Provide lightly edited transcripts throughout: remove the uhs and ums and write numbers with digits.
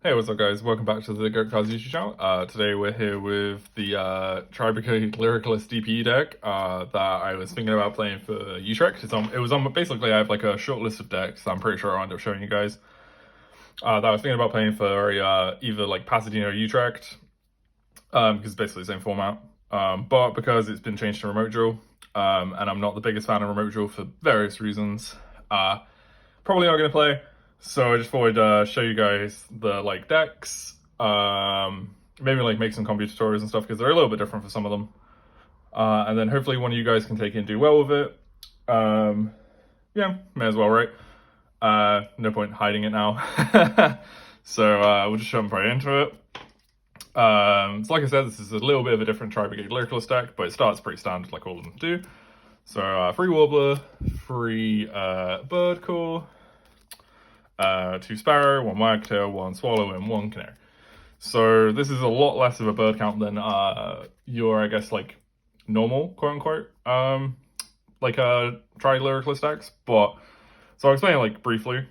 Hey, what's up guys? Welcome back to the Cards YouTube channel. Today we're here with the Tri-Brigade Lyrilusc DPE deck that I was thinking about playing for Utrecht. Basically I have like a shortlisted deck, so I'm pretty sure I'll end up showing you guys. That I was thinking about playing for either like Pasadena or Utrecht, because it's basically the same format. But because it's been changed to remote duel, and I'm not the biggest fan of remote duel for various reasons, probably not going to play. So I just thought I'd show you guys the like decks, maybe like make some combo tutorials and stuff because they're a little bit different for some of them. And then hopefully one of you guys can take it and do well with it. Yeah, may as well, right? No point hiding it now. So we'll just jump right into it. So like I said, this is a little bit of a different Tri-Brigade Lyrilusc deck, but it starts pretty standard like all of them do. So free Warbler, free Bird Call, 2 Sparrow, 1 Wagtail, 1 Swallow, and 1 Canary. So this is a lot less of a bird count than your, I guess, like, normal, quote-unquote, like, Tri-Lyrilusc decks, but, so I'll explain, like, briefly.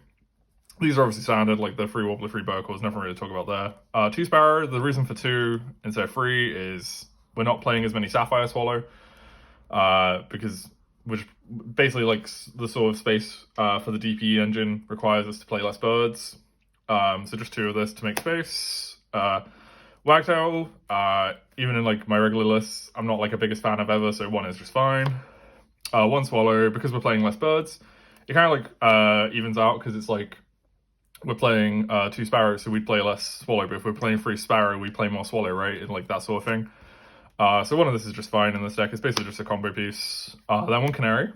These are obviously standard, like the free Warbler, free Bird Call, there's nothing really to talk about there. 2 Sparrow, the reason for 2 instead of 3 is we're not playing as many Sapphire Swallow, which basically like the sort of space for the DPE engine requires us to play less birds. So just 2 of this to make space. Wagtail, even in like my regular lists, I'm not like a biggest fan of ever, so 1 is just fine. 1 Swallow, because we're playing less birds, it kind of like evens out because it's like we're playing 2 Sparrow, so we'd play less Swallow, but if we're playing 3 Sparrow, we play more Swallow, right? And like that sort of thing. So 1 of this is just fine in this deck. It's basically just a combo piece. Then 1 Canary.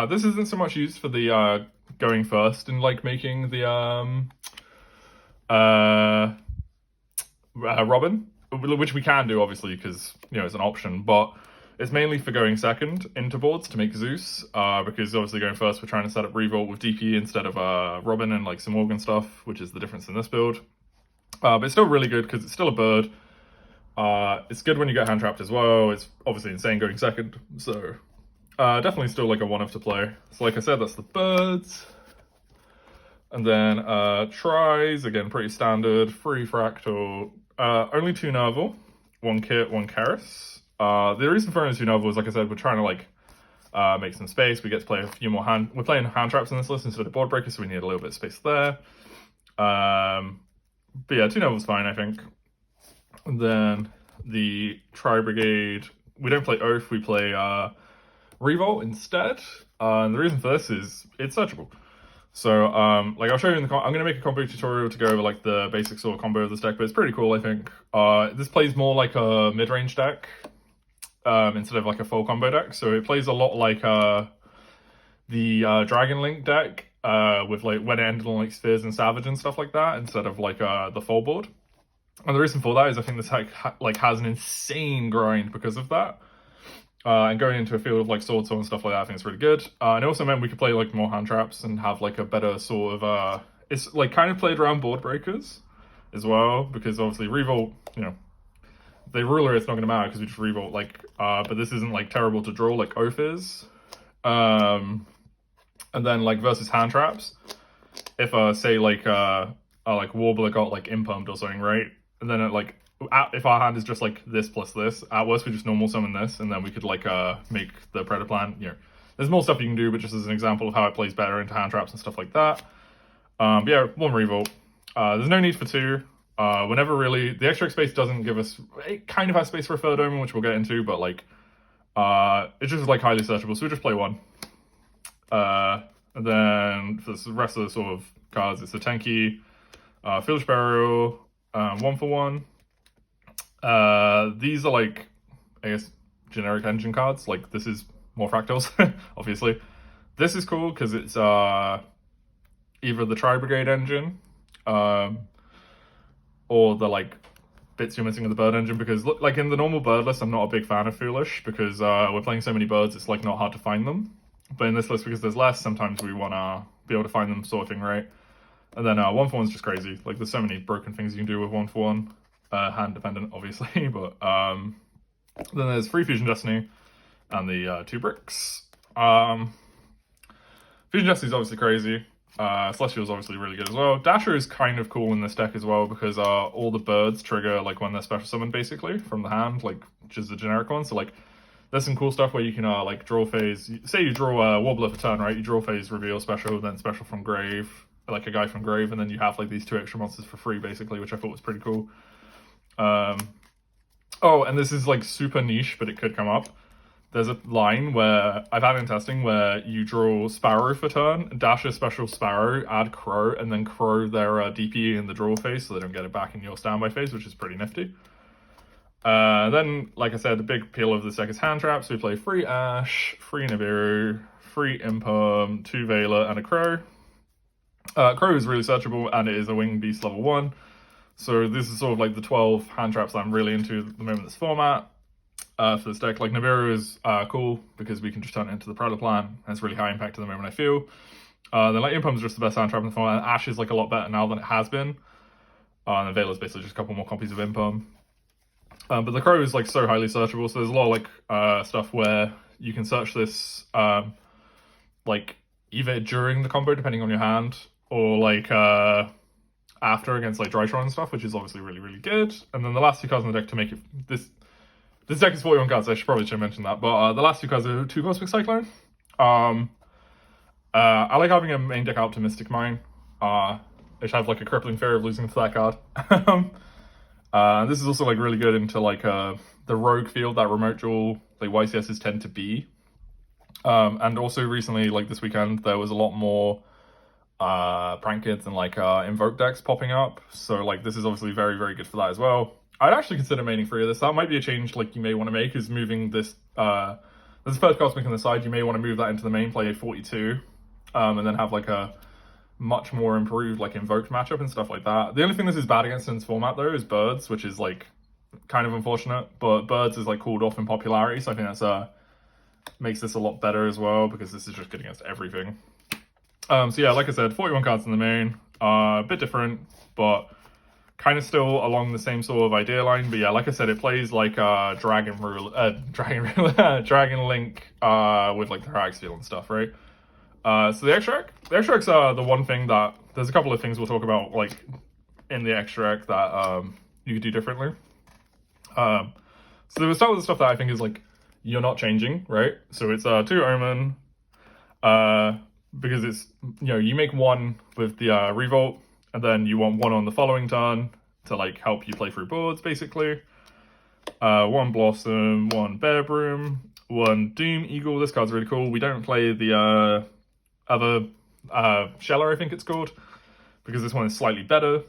This isn't so much used for the going first and like making the Robin, which we can do obviously because you know it's an option, but it's mainly for going second into boards to make Zeus, because obviously going first we're trying to set up Revolt with DP instead of Robin and like some Organ stuff, which is the difference in this build. But it's still really good because it's still a bird. It's good when you get hand trapped as well. It's obviously insane going second, so definitely still like a 1-of to play. So like I said, that's the birds. And then tries, again, pretty standard. Free Fractal, only 2 Nerval, 1 Kit, 1 Karis. The reason for only 2 Nerval is, like I said, we're trying to like make some space. We get to play a few more we're playing hand traps in this list instead of board breakers, so we need a little bit of space there. But yeah, 2 Nerval's fine, I think. And then the Tri-Brigade, we don't play Oath, we play Revolt instead. And the reason for this is it's searchable. So, like I'll show you in the I'm going to make a combo tutorial to go over like the basic sort of combo of this deck, but it's pretty cool, I think. This plays more like a mid-range deck instead of like a full combo deck. So it plays a lot like the Dragon Link deck with like when it ended on like Spheres and Savage and stuff like that instead of like the full board. And the reason for that is I think this deck like has an insane grind because of that. And going into a field of like Sword and stuff like that, I think it's really good. And it also meant we could play like more hand traps and have like a better sort of it's like kind of played around board breakers as well, because obviously Revolt, you know, they ruler it's not going to matter because we just Revolt like but this isn't like terrible to draw like Oath is. And then like versus hand traps, if say like Warbler got like impermed or something, right? And then it like if our hand is just like this plus this, at worst we just normal summon this, and then we could like make the Predator plan. You know, there's more stuff you can do, but just as an example of how it plays better into hand traps and stuff like that. But yeah, 1 Revolt. There's no need for 2. Whenever really the extra space doesn't give us, it kind of has space for a third omen, which we'll get into, but like it's just like highly searchable, so we just play 1. And then for the rest of the sort of cards, it's a Tenki, Field Sparrow, 1 for 1. These are like, I guess, generic engine cards. Like this is more fractals, obviously. This is cool because it's either the Tri-Brigade engine, or the like bits you're missing in the bird engine. Because like in the normal bird list, I'm not a big fan of Foolish because we're playing so many birds, it's like not hard to find them. But in this list, because there's less, sometimes we want to be able to find them sort of thing, right? And then 1 for 1's just crazy. Like there's so many broken things you can do with 1 for 1. Hand dependent, obviously, but then there's Free Fusion Destiny and the 2 bricks. Fusion Destiny is obviously crazy. Celestial's obviously really good as well. Dasher is kind of cool in this deck as well because all the birds trigger like when they're special summoned basically from the hand, like which is the generic one. So like there's some cool stuff where you can like draw phase. Say you draw a Wobbler for turn, right? You draw phase, reveal special, then special from grave, like a guy from grave, and then you have like these 2 extra monsters for free basically, which I thought was pretty cool. Oh, and this is like super niche, but it could come up. There's a line where I've had in testing where you draw Sparrow for turn, dash a special Sparrow, add Crow, and then Crow their DPE in the draw phase so they don't get it back in your standby phase, which is pretty nifty. Then, like I said, the big appeal of this deck is hand traps. So we play 3 Ash, 3 Nibiru, 3 Imperm, 2 Veiler, and a Crow. Crow is really searchable, and it is a Winged Beast level 1. So this is sort of like the 12 hand traps that I'm really into at the moment in this format. For this deck, like Nibiru is cool because we can just turn it into the Predator plan. It's really high impact at the moment, I feel. Then like Impulse is just the best hand trap in the format, and Ash is like a lot better now than it has been. And then Veiler is basically just a couple more copies of Impulse. But the Crow is like so highly searchable, so there's a lot of like stuff where you can search this like either during the combo depending on your hand, or like after against like Drytron and stuff, which is obviously really, really good. And then the last 2 cards in the deck to make it this deck is 41 cards, I should mention that. But the last 2 cards are 2 Cosmic Cyclone. I like having a main deck Optimistic Mind, which have like a crippling fear of losing to that card. This is also like really good into like the rogue field that remote duel like YCSs tend to be. And also recently, like this weekend, there was a lot more prank kids and like invoke decks popping up. So like this is obviously very, very good for that as well. I'd actually consider maining 3 of this. That might be a change like you may want to make, is moving this there's a first Cosmic on the side. You may want to move that into the main, play a 42, and then have like a much more improved like invoked matchup and stuff like that. The only thing this is bad against in this format though is Birds, which is like kind of unfortunate, but Birds is like cooled off in popularity, so I think that's makes this a lot better as well, because this is just good against everything. So yeah, like I said, 41 cards in the main, a bit different, but kind of still along the same sort of idea line. But yeah, like I said, it plays like Dragon Link with like the Harax field and stuff, right? So the extracts are the one thing that there's a couple of things we'll talk about like in the extract that you could do differently. So we'll start with the stuff that I think is like you're not changing, right? So it's 2 Omen, because it's, you know, you make 1 with the Revolt, and then you want 1 on the following turn to like help you play through boards, basically. 1 Blossom, 1 Bear Broom, 1 Doom Eagle. This card's really cool. We don't play the other Sheller, I think it's called, because this one is slightly better.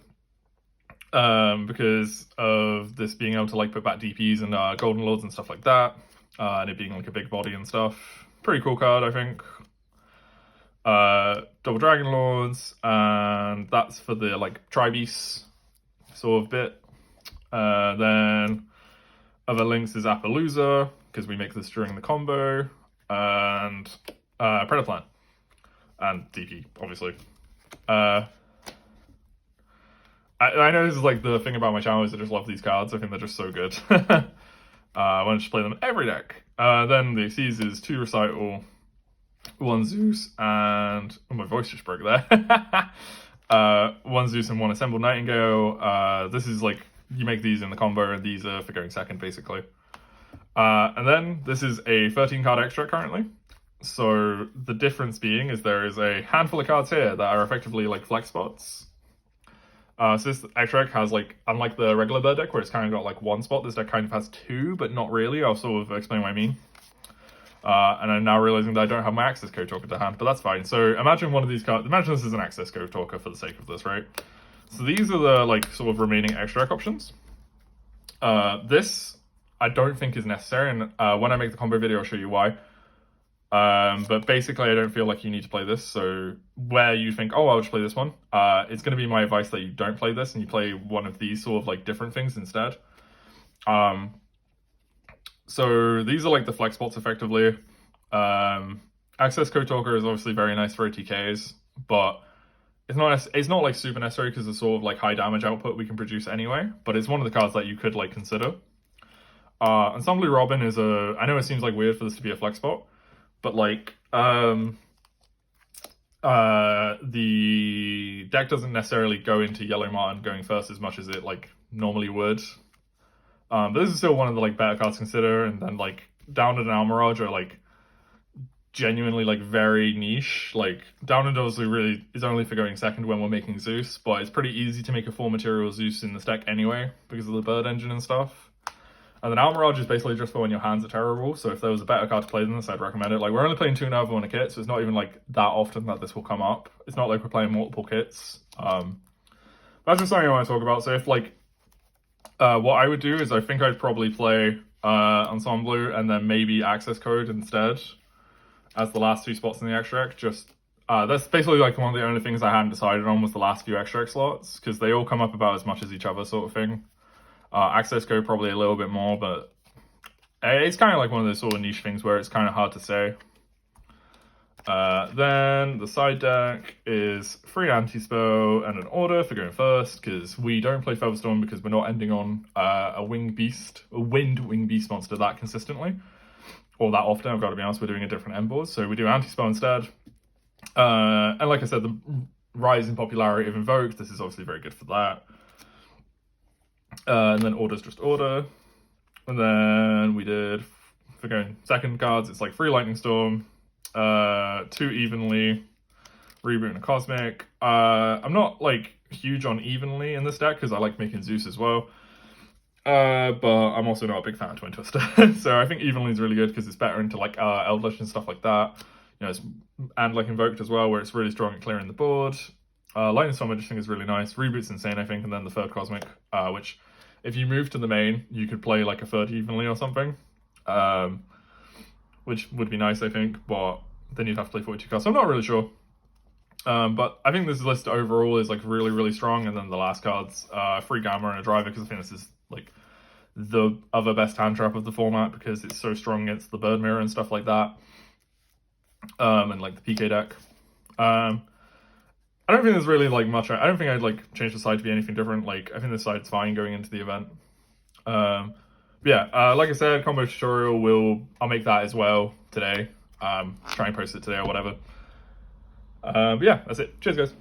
Because of this being able to like put back DPs and Golden Lords and stuff like that, and it being like a big body and stuff. Pretty cool card, I think. Double Dragon Lords, and that's for the like Tri-Beast sort of bit. Then other links is Appaloosa, because we make this during the combo, and Predator Plan, and DP, obviously. I know this is like the thing about my channel is I just love these cards. I think they're just so good. I want to just play them every deck. Then the Xyz is 2 Recital, 1 Zeus, and oh, my voice just broke there. 1 Zeus and 1 Assembled Nightingale. This is like you make these in the combo, and these are for going second, basically. And then this is a 13 card extract currently. So the difference being is there is a handful of cards here that are effectively like flex spots. So this extract has like, unlike the regular bird deck where it's kind of got like 1 spot, this deck kind of has 2, but not really. I'll sort of explain what I mean. And I'm now realizing that I don't have my Access Code Talker to hand, but that's fine. So imagine one of these cards, imagine this is an Access Code Talker for the sake of this, right? So these are the like sort of remaining extract options. This I don't think is necessary, and when I make the combo video I'll show you why. But basically I don't feel like you need to play this, so where you think, oh, I'll just play this one, it's going to be my advice that you don't play this and you play one of these sort of like different things instead. So these are like the flex spots effectively. Access Code Talker is obviously very nice for OTKs, but it's not like super necessary because it's sort of like high damage output we can produce anyway, but it's one of the cards that you could like consider. Ensemble Robin is I know it seems like weird for this to be a flex spot, but like the deck doesn't necessarily go into Yellow Martin going first as much as it like normally would. But this is still one of the like better cards to consider, and then like Downed and Almirage are like genuinely like very niche. Like Downed obviously really is only for going second when we're making Zeus, but it's pretty easy to make a 4-material Zeus in this deck anyway because of the bird engine and stuff. And then Almirage is basically just for when your hands are terrible, so if there was a better card to play than this, I'd recommend it. Like, we're only playing 2 Nova on a kit, so it's not even like that often that this will come up. It's not like we're playing multiple kits. That's just something I want to talk about. So if like, what I would do is I think I'd probably play Ensemble and then maybe Access Code instead as the last 2 spots in the extract. Just that's basically like one of the only things I hadn't decided on was the last few extract slots, because they all come up about as much as each other sort of thing. Access Code probably a little bit more, but it's kind of like one of those sort of niche things where it's kind of hard to say. Then the side deck is 3 anti-spell and an order for going first, because we don't play Featherstorm because we're not ending on a wind wing beast monster that consistently, or that often. I've got to be honest, we're doing a different end board, so we do anti-spell instead. And like I said, the rise in popularity of Invoke, this is obviously very good for that. And then order's just order. And then we did, for going second cards, it's like 3 Lightning Storm, 2 Evenly, Reboot and a Cosmic. I'm not like huge on Evenly in this deck because I like making Zeus as well. But I'm also not a big fan of Twin Twister. So I think Evenly is really good because it's better into like Eldritch and stuff like that. You know, and like Invoked as well, where it's really strong at clearing the board. Lightning Storm I just think is really nice. Reboot's insane, I think, and then the 3rd Cosmic, which if you move to the main, you could play like a 3rd Evenly or something, which would be nice, I think, but then you'd have to play 42 cards, so I'm not really sure. But I think this list overall is like really, really strong, and then the last cards, 3 Gamma and a Driver, because I think this is like the other best hand trap of the format because it's so strong against the Bird Mirror and stuff like that, and like the PK deck. I don't think there's really like much. I don't think I'd like change the side to be anything different. Like, I think this side's fine going into the event. But yeah, like I said, combo tutorial I'll make that as well today. Try and post it today or whatever. But yeah, that's it. Cheers, guys.